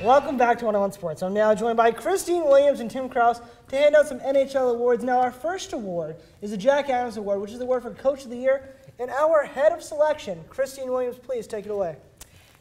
Welcome back to 101 Sports. I'm now joined by Christine Williams and Tim Krause to hand out some NHL awards. Now, our first award is the Jack Adams Award, which is the award for Coach of the Year. And our head of selection, Christine Williams, please take it away.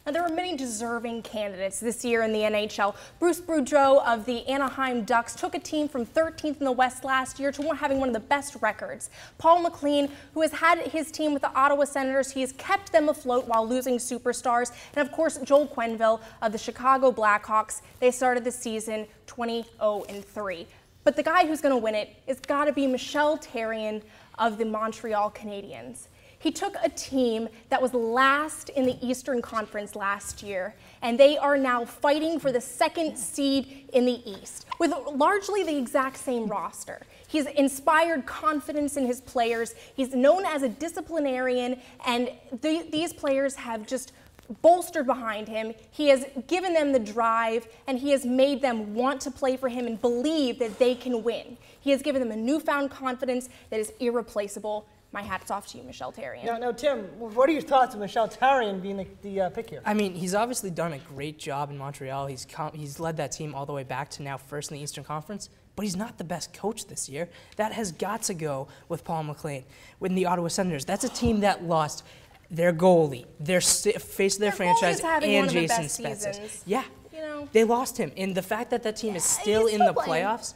Now, there were many deserving candidates this year in the NHL. Bruce Boudreau of the Anaheim Ducks took a team from 13th in the West last year to having one of the best records. Paul McLean, who has had his team with the Ottawa Senators, he has kept them afloat while losing superstars. And of course, Joel Quenneville of the Chicago Blackhawks. They started the season 20-0-3. But the guy who's going to win it has got to be Michel Therrien of the Montreal Canadiens. He took a team that was last in the Eastern Conference last year, and they are now fighting for the second seed in the East with largely the exact same roster. He's inspired confidence in his players. He's known as a disciplinarian, and these players have just bolstered behind him. He has given them the drive, and he has made them want to play for him and believe that they can win. He has given them a newfound confidence that is irreplaceable. My hat's off to you, Michel Therrien. Now, Tim, what are your thoughts of Michel Therrien being the pick here? I mean, he's obviously done a great job in Montreal. He's led that team all the way back to now first in the Eastern Conference, but he's not the best coach this year. That has got to go with Paul McLean. With the Ottawa Senators, that's a team that lost their goalie, their face of their franchise, and Jason Spezza. Yeah. You know, they lost him, and the fact that that team is still in the playoffs,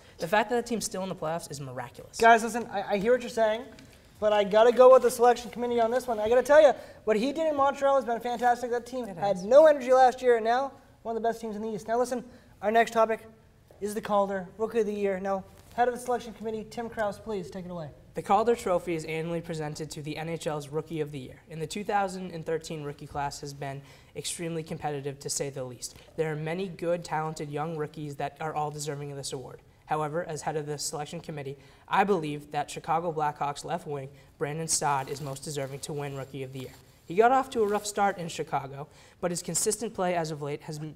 is miraculous. Guys, listen, I hear what you're saying, but I got to go with the selection committee on this one. I got to tell you, what he did in Montreal has been fantastic. That team had no energy last year, and now one of the best teams in the East. Now listen, our next topic is the Calder Rookie of the Year. Now, head of the selection committee, Tim Krause, please take it away. The Calder Trophy is annually presented to the NHL's Rookie of the Year, and the 2013 rookie class has been extremely competitive, to say the least. There are many good, talented young rookies that are all deserving of this award. However, as head of the selection committee, I believe that Chicago Blackhawks left wing Brandon Saad is most deserving to win Rookie of the Year. He got off to a rough start in Chicago, but his consistent play as of late has made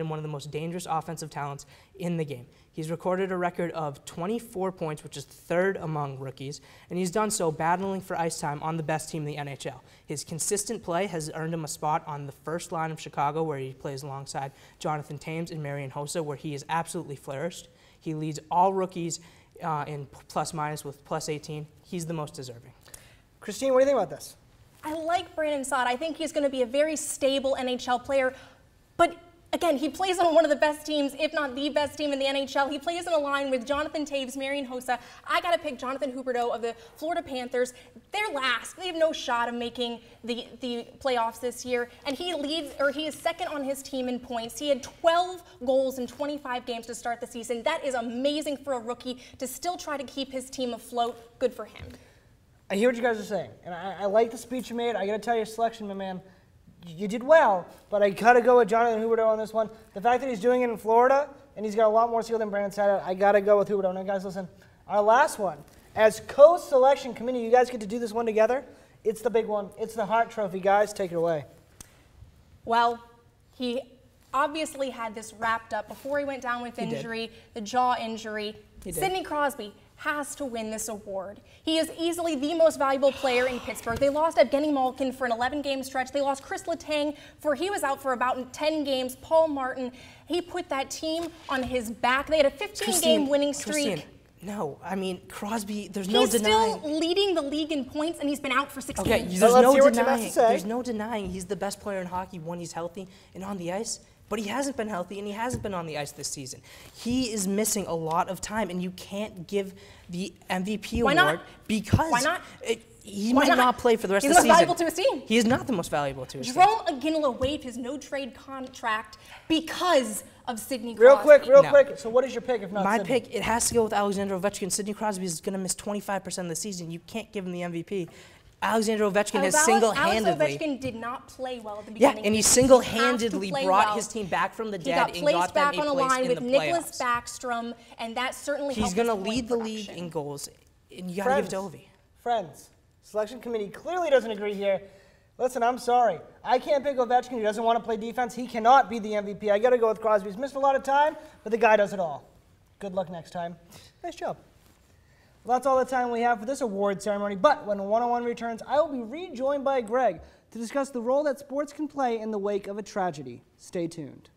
him one of the most dangerous offensive talents in the game. He's recorded a record of 24 points, which is third among rookies, and he's done so battling for ice time on the best team in the NHL. His consistent play has earned him a spot on the first line of Chicago, where he plays alongside Jonathan Toews and Marian Hossa, where he has absolutely flourished. He leads all rookies in plus-minus with plus 18. He's the most deserving. Christine, what do you think about this? I like Brandon Saad. I think he's going to be a very stable NHL player, but again, he plays on one of the best teams, if not the best team in the NHL. He plays in a line with Jonathan Toews, Marian Hossa. I got to pick Jonathan Huberdeau of the Florida Panthers. They're last. They have no shot of making the playoffs this year. And he is second on his team in points. He had 12 goals in 25 games to start the season. That is amazing for a rookie to still try to keep his team afloat. Good for him. I hear what you guys are saying, and I like the speech you made. I got to tell you, selection, my man, you did well, but I got to go with Jonathan Huberdeau on this one. The fact that he's doing it in Florida, and he's got a lot more skill than Brandon Saad, I got to go with Huberdeau. Now, guys, listen, our last one. As co-selection committee, you guys get to do this one together. It's the big one. It's the Hart Trophy. Guys, take it away. Well, he obviously had this wrapped up before he went down with injury, the jaw injury. Sidney Crosby has to win this award. He is easily the most valuable player in Pittsburgh. They lost Evgeny Malkin for an 11-game stretch. They lost Chris Letang he was out for about 10 games. Paul Martin, he put that team on his back. They had a 15-game winning streak. Christine, no, I mean, Crosby, there's no denying. He's still leading the league in points, and he's been out for 6 games. There's no denying he's the best player in hockey when he's healthy and on the ice. But he hasn't been healthy, and he hasn't been on the ice this season. He is missing a lot of time, and you can't give the MVP award because Why not? He might not play for the rest of the season. He's the most valuable to his team. He is not the most valuable to his team. Jarome Iginla waived his no-trade contract because of Sidney Crosby. Real quick. So what is your pick if not My Sidney? pick, it has to go with Alexander Ovechkin. Sidney Crosby is going to miss 25% of the season. You can't give him the MVP. Alexander Ovechkin has single-handedly. Alex Ovechkin did not play well at the beginning. Yeah, and he single-handedly brought his team back from the dead and got them a place in the playoffs. He got placed back on a line with Nicholas Backstrom, and that certainly helped. He's going to lead the league in goals, and you got to give it to Ovi. Friends, selection committee clearly doesn't agree here. Listen, I'm sorry. I can't pick Ovechkin. He doesn't want to play defense. He cannot be the MVP. I got to go with Crosby. He's missed a lot of time, but the guy does it all. Good luck next time. Nice job. Well, that's all the time we have for this award ceremony, but when 101 returns, I will be rejoined by Greg to discuss the role that sports can play in the wake of a tragedy. Stay tuned.